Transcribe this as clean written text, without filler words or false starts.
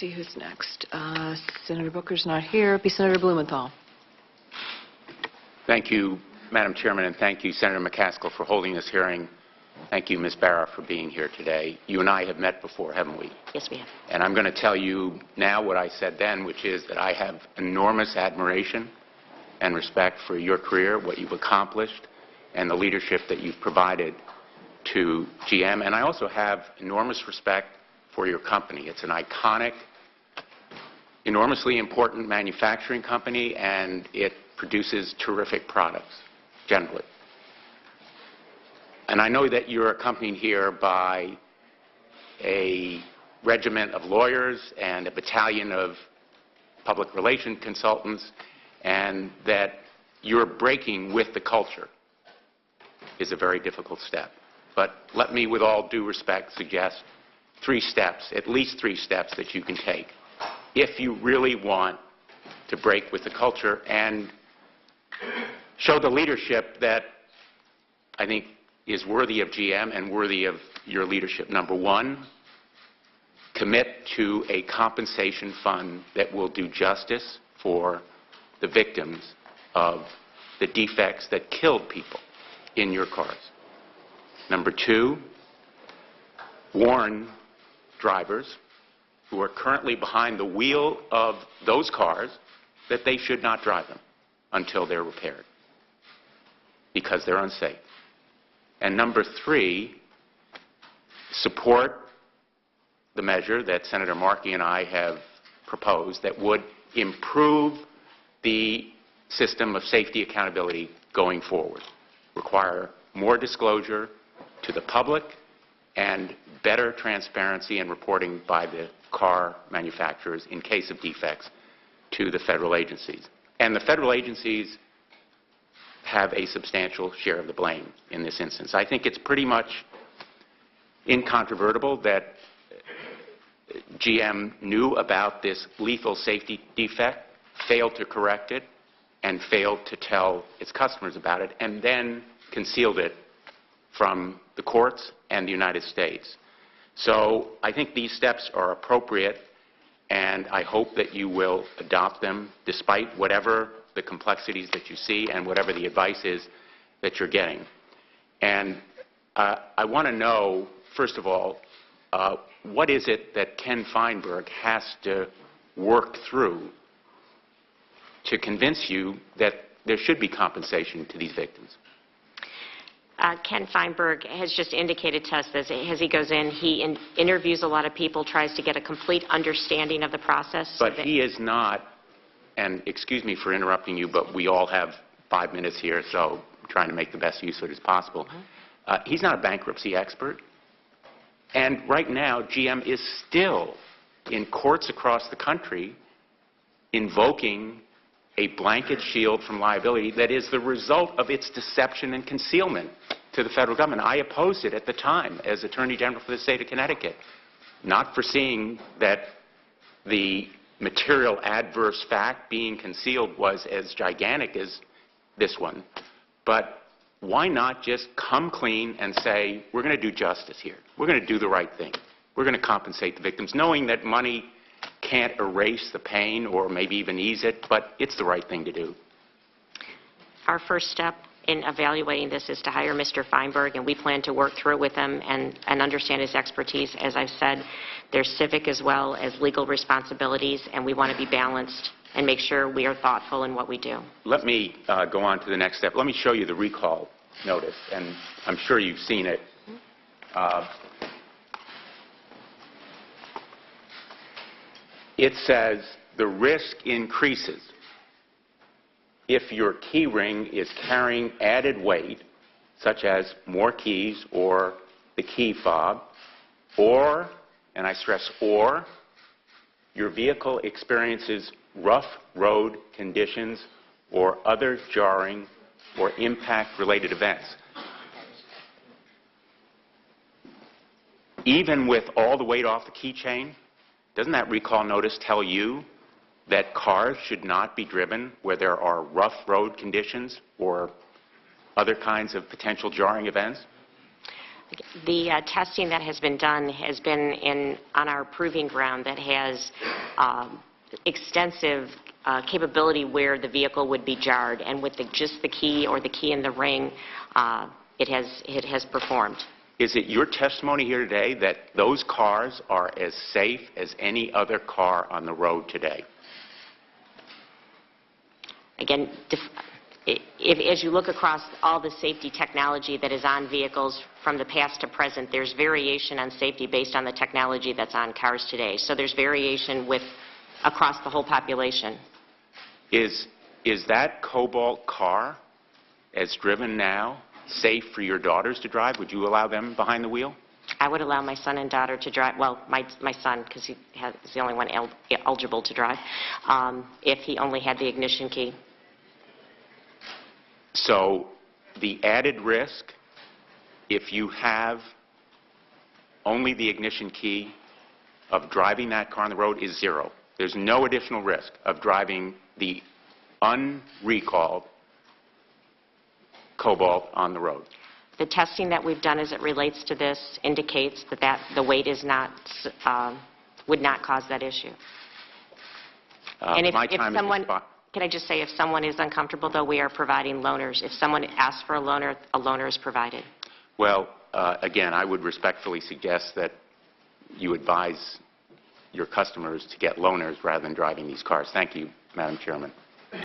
see who's next. Senator Booker's not here. It'll be Senator Blumenthal. Thank you, Madam Chairman, and thank you, Senator McCaskill, for holding this hearing. Thank you, Ms. Barra, for being here today. You and I have met before, haven't we? Yes, we have. And I'm going to tell you now what I said then, which is that I have enormous admiration and respect for your career, what you've accomplished, and the leadership that you've provided to GM. And I also have enormous respect for your company. It's an iconic, enormously important manufacturing company, and it produces terrific products, generally. And I know that you're accompanied here by a regiment of lawyers and a battalion of public relations consultants, and that you're breaking with the culture is a very difficult step. But let me, with all due respect, suggest 3 steps, at least 3 steps that you can take if you really want to break with the culture and show the leadership that I think is worthy of GM and worthy of your leadership. Number 1, commit to a compensation fund that will do justice for the victims of the defects that killed people in your cars. Number 2, warn drivers who are currently behind the wheel of those cars that they should not drive them until they're repaired because they're unsafe. And number 3, support the measure that Senator Markey and I have proposed that would improve the system of safety accountability going forward, require more disclosure to the public and better transparency and reporting by the car manufacturers in case of defects to the federal agencies. And the federal agencies have a substantial share of the blame in this instance. I think it's pretty much incontrovertible that GM knew about this lethal safety defect, failed to correct it, and failed to tell its customers about it, and then concealed it from the courts and the United States. So I think these steps are appropriate, and I hope that you will adopt them despite whatever the complexities that you see and whatever the advice is that you're getting. And I want to know, first of all, what is it that Ken Feinberg has to work through to convince you that there should be compensation to these victims? Ken Feinberg has just indicated to us that as he goes in, he interviews a lot of people, tries to get a complete understanding of the process. But he is not, and excuse me for interrupting you, but we all have 5 minutes here, so I'm trying to make the best use of it as possible. He's not a bankruptcy expert. And right now, GM is still in courts across the country invoking a blanket shield from liability that is the result of its deception and concealment to the federal government. I opposed it at the time as Attorney General for the state of Connecticut, not foreseeing that the material adverse fact being concealed was as gigantic as this one. But why not just come clean and say, we're going to do justice here. We're going to do the right thing. We're going to compensate the victims, knowing that money can't erase the pain or maybe even ease it, but it's the right thing to do. Our first step in evaluating this is to hire Mr. Feinberg, and we plan to work through it with him and understand his expertise. As I've said, there's civic as well as legal responsibilities, and we want to be balanced and make sure we are thoughtful in what we do. Let me go on to the next step. Let me show you the recall notice, and I'm sure you've seen it. It says the risk increases if your key ring is carrying added weight, such as more keys or the key fob, or, and I stress or, your vehicle experiences rough road conditions or other jarring or impact-related events. Even with all the weight off the keychain, doesn't that recall notice tell you that cars should not be driven where there are rough road conditions or other kinds of potential jarring events? The testing that has been done has been on our proving ground that has extensive capability where the vehicle would be jarred, and with just the key or the key in the ring, it has performed. Is it your testimony here today that those cars are as safe as any other car on the road today? Again, as you look across all the safety technology that is on vehicles from the past to present, there's variation on safety based on the technology that's on cars today. So there's variation across the whole population. Is that Cobalt car, as driven now, safe for your daughters to drive? Would you allow them behind the wheel? I would allow my son and daughter to drive, well, my son, because he's the only one eligible to drive, if he only had the ignition key. So the added risk, if you have only the ignition key of driving that car on the road, is zero. There's no additional risk of driving the unrecalled Cobalt on the road. The testing that we've done as it relates to this indicates that the weight is not, would not cause that issue. And if someone, can I just say, if someone is uncomfortable, though, we are providing loaners. If someone asks for a loaner is provided. Well, again, I would respectfully suggest that you advise your customers to get loaners rather than driving these cars. Thank you, Madam Chairman.